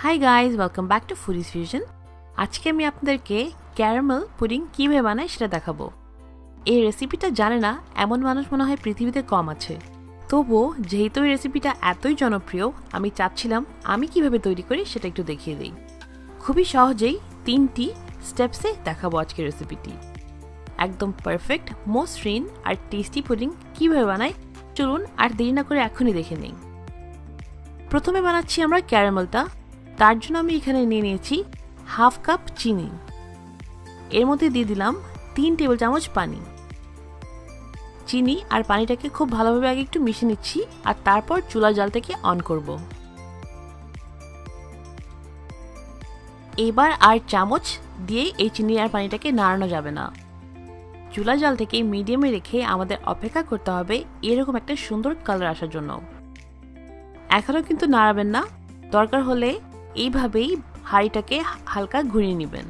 Hi guys, welcome back to foodies fusion. আজকে আমি আপনাদেরকে ক্যারামেল পুডিং কীভাবে বানাই সেটা দেখাবো। এই রেসিপিটা জানে না এমন মানুষ মনে হয় পৃথিবীতে কম আছে। তবুও যেহেতু এই রেসিপিটা এতই জনপ্রিয়, আমি চাচ্ছিলাম আমি কিভাবে তৈরি করি সেটা একটু দেখিয়ে দিই। খুবই সহজেই 3টি স্টেপসে দেখাবো আজকের রেসিপিটি। একদম পারফেক্ট, মসৃণ আর টেস্টি পুডিং কীভাবে বানাই চলুন আর দেরি না করে এখনই দেখে নিই। প্রথমে বানাচ্ছি আমরা ক্যারামেলটা। তার জন্য আমি এখানে নিয়ে নিয়েছি হাফ কাপ চিনি। এর মধ্যে দিয়ে দিলাম 3 টেবিল চামচ পানি। চিনি আর পানিটাকে খুব ভালোভাবে আগে একটু মিশিয়ে নিচ্ছি আর তারপর চুলার জালটাকে অন করব। এবার আর চামচ দিয়ে এই চিনি আর পানিটাকে নাড়ানো যাবে না। চুলা জালটাকে মিডিয়ামে রেখে আমাদের অপেক্ষা করতে হবে এরকম একটা সুন্দর কালার আসার জন্য। এখনও কিন্তু নাড়াবেন না, দরকার হলে এইভাবেই হাঁড়িটাকে হালকা ঘুরিয়ে নেবেন।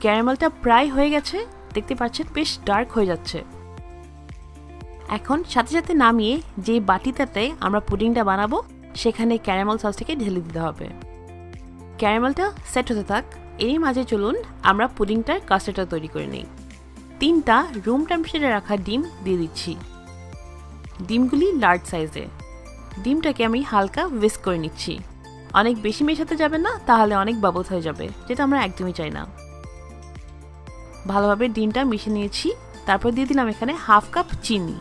ক্যারামেলটা প্রায় হয়ে গেছে, দেখতে পাচ্ছেন বেশ ডার্ক হয়ে যাচ্ছে। এখন সাথে সাথে নামিয়ে যে বাটিটাতে আমরা পুডিংটা বানাবো সেখানে ক্যারামেল সসটাকে ঢেলে দিতে হবে। ক্যারামেলটা সেট হতে থাক, এরই মাঝে চলুন আমরা পুডিংটার কাস্টার্ডটা তৈরি করে নিই। 3টা রুম টেম্পারেচারে রাখা ডিম দিয়ে দিচ্ছি। ডিমগুলি লার্জ সাইজে। ডিমটাকে আমি হালকা উইস্ক করে নিচ্ছি। অনেক বেশি মেশাতে যাবেন না, তাহলে অনেক বাবলস হয়ে যাবে, যেটা আমরা একদমই চাই না। ভালোভাবে ডিমটা মিশিয়ে নিয়েছি, তারপর দিয়ে দিলাম এখানে হাফ কাপ চিনি।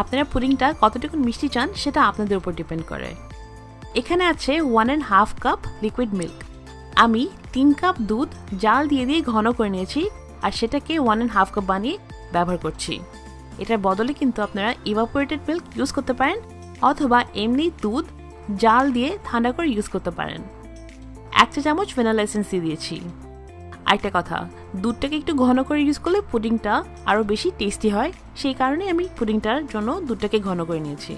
আপনারা পুডিংটা কতটুকু মিষ্টি চান সেটা আপনাদের উপর ডিপেন্ড করে। এখানে আছে 1.5 কাপ লিকুইড মিল্ক। আমি 3 কাপ দুধ জাল দিয়ে ঘন করে নিয়েছি আর সেটাকে 1.5 কাপ বানিয়ে ব্যবহার করছি। এটার বদলে কিন্তু আপনারা ইভাপোরেটেড মিল্ক ইউজ করতে পারেন অথবা এমনি দুধ জাল দিয়ে ঠান্ডা করে ইউজ করতে পারেন। 1 চা চামচ ভ্যানিলা এসেন্স দিয়ে দিয়েছি। আরেকটা কথা, দুধটাকে একটু ঘন করে ইউজ করলে পুডিংটা আরও বেশি টেস্টি হয়, সেই কারণে আমি পুডিংটার জন্য দুধটাকে ঘন করে নিয়েছি।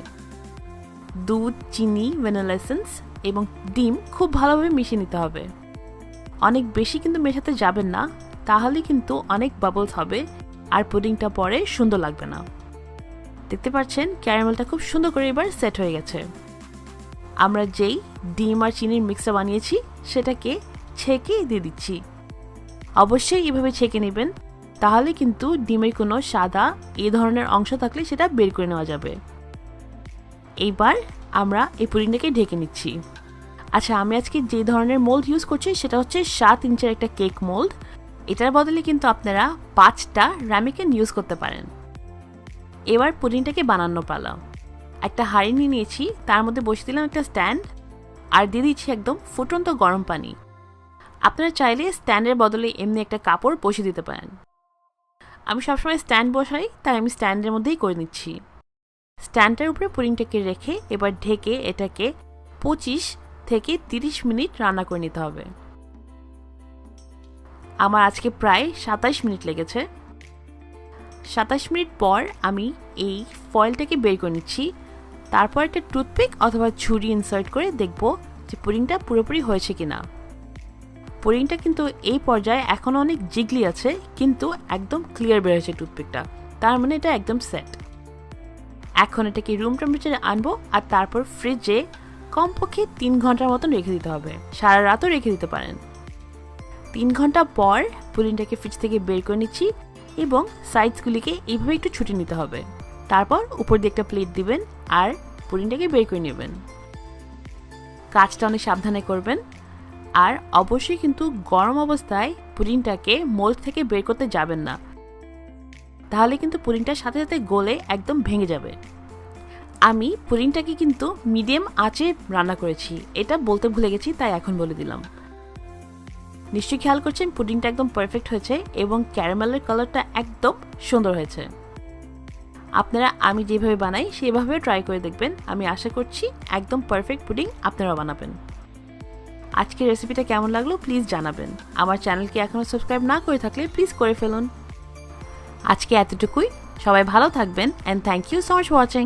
দুধ, চিনি, ভ্যানিলা এসেন্স এবং ডিম খুব ভালোভাবে মিশিয়ে নিতে হবে। অনেক বেশি কিন্তু মেশাতে যাবেন না, তাহলে কিন্তু অনেক বাবলস হবে আর পুডিংটা পরে সুন্দর লাগবে না। দেখতে পাচ্ছেন ক্যারামেলটা খুব সুন্দর করে এবার সেট হয়ে গেছে। আমরা যেই ডিম আর চিনির মিক্সটা বানিয়েছি সেটাকে ছেঁকে দিয়ে দিচ্ছি। অবশ্যই এভাবে ছেঁকে নেবেন, তাহলে কিন্তু ডিমের কোনো সাদা এই ধরনের অংশ থাকলে সেটা বের করে নেওয়া যাবে। এইবার আমরা এই পুডিংটাকে ঢেকে নিচ্ছি। আচ্ছা, আমি আজকে যে ধরনের মোল্ড ইউজ করছি সেটা হচ্ছে 7 ইঞ্চের একটা কেক মোল্ড। এটার বদলে কিন্তু আপনারা 5টা রামিকেন ইউজ করতে পারেন। এবার পুডিংটাকে বানানো পালা। একটা হাঁড়ি নিয়ে নিয়েছি, তার মধ্যে বসিয়ে দিলাম একটা স্ট্যান্ড আর দিয়ে দিচ্ছি একদম ফুটন্ত গরম পানি। আপনারা চাইলে স্ট্যান্ডের বদলে এমনি একটা কাপড় বসিয়ে দিতে পারেন। আমি সবসময় স্ট্যান্ড বসাই, তাই আমি স্ট্যান্ডের মধ্যেই করে নিচ্ছি। স্ট্যান্ডের উপরে পুডিংটাকে রেখে এবার ঢেকে এটাকে 25 থেকে 30 মিনিট রান্না করে নিতে হবে। আমার আজকে প্রায় 27 মিনিট লেগেছে। 27 মিনিট পর আমি এই ফয়েলটাকে বের করে নিচ্ছি। তারপর একটা টুথপিক অথবা ছুরি ইনসার্ট করে দেখব যে পুডিংটা পুরোপুরি হয়েছে কিনা। পুডিংটা কিন্তু এই পর্যায়ে এখনও অনেক জিগলি আছে, কিন্তু একদম ক্লিয়ার বের হয়েছে টুথপিকটা, তার মানে এটা একদম সেট। এখন এটাকে রুম টেম্পারেচারে আনবো আর তারপর ফ্রিজে কমপক্ষে 3 ঘন্টার মতন রেখে দিতে হবে। সারা রাতও রেখে দিতে পারেন। 3 ঘন্টা পর পুডিংটাকে ফ্রিজ থেকে বের করে নিচ্ছি এবং সাইডসগুলিকে এইভাবে একটু ছুটিয়ে নিতে হবে। তারপর উপর দিয়ে একটা প্লেট দিবেন আর পুডিংটাকে বের করে নেবেন। কাজটা অনেক সাবধানে করবেন আর অবশ্যই কিন্তু গরম অবস্থায় পুডিংটাকে মোল্ড থেকে বের করতে যাবেন না, তাহলে কিন্তু পুডিংটার সাথে সাথে গলে একদম ভেঙে যাবে। আমি পুডিংটাকে কিন্তু মিডিয়াম আঁচে রান্না করেছি, এটা বলতে ভুলে গেছি, তাই এখন বলে দিলাম। নিশ্চয়ই খেয়াল করছেন পুডিংটা একদম পারফেক্ট হয়েছে এবং ক্যারামেলের কালারটা একদম সুন্দর হয়েছে। আপনারা আমি যেভাবে বানাই সেভাবে ট্রাই করে দেখবেন। আমি আশা করছি একদম পারফেক্ট পুডিং আপনারা বানাবেন। আজকের রেসিপিটা কেমন লাগলো প্লিজ জানাবেন। আমার চ্যানেলকে এখনও সাবস্ক্রাইব না করে থাকলে প্লিজ করে ফেলুন। আজকে এতটুকুই। সবাই ভালো থাকবেন and thank you so much for watching.